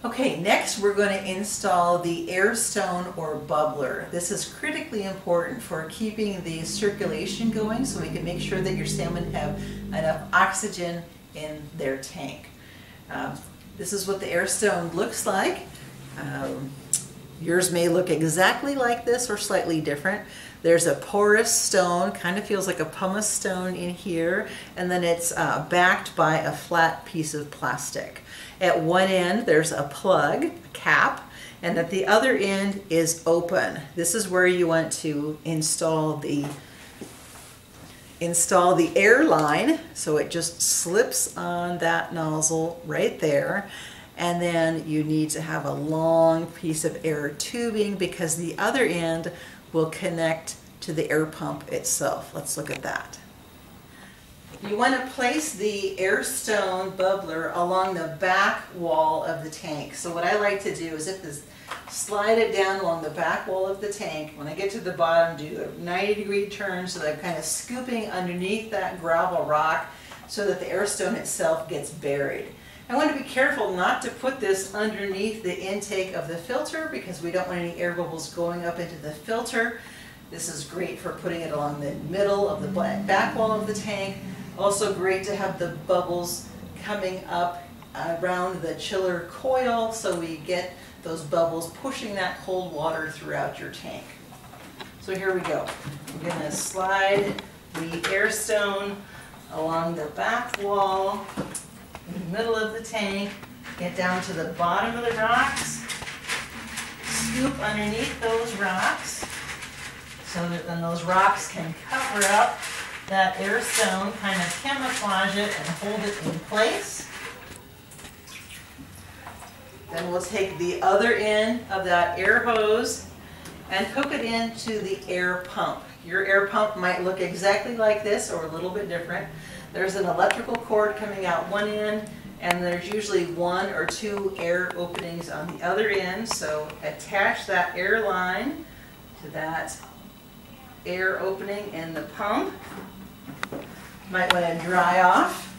Okay, next we're going to install the airstone or bubbler. This is critically important for keeping the circulation going so we can make sure that your salmon have enough oxygen in their tank. This is what the airstone looks like. Yours may look exactly like this or slightly different. There's a porous stone, kind of feels like a pumice stone in here, and then it's backed by a flat piece of plastic. At one end there's a plug, a cap, and at the other end is open. This is where you want to install the air line, so it just slips on that nozzle right there. And then you need to have a long piece of air tubing because the other end will connect to the air pump itself. Let's look at that. You want to place the airstone bubbler along the back wall of the tank. So what I like to do is slide it down along the back wall of the tank. When I get to the bottom, do a 90-degree turn so that I'm kind of scooping underneath that gravel rock so that the airstone itself gets buried. I want to be careful not to put this underneath the intake of the filter because we don't want any air bubbles going up into the filter. This is great for putting it along the middle of the back wall of the tank. Also great to have the bubbles coming up around the chiller coil so we get those bubbles pushing that cold water throughout your tank. So here we go. I'm going to slide the airstone along the back wall in the middle of the tank, get down to the bottom of the rocks, scoop underneath those rocks so that then those rocks can cover up that airstone, kind of camouflage it and hold it in place. Then we'll take the other end of that air hose and hook it into the air pump. Your air pump might look exactly like this or a little bit different. There's an electrical cord coming out one end, and there's usually one or two air openings on the other end. So attach that air line to that air opening in the pump. Might want to dry off.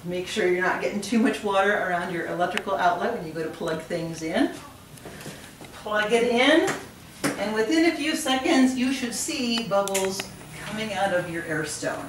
Make sure you're not getting too much water around your electrical outlet when you go to plug things in. Plug it in, and within a few seconds you should see bubbles coming out of your airstone.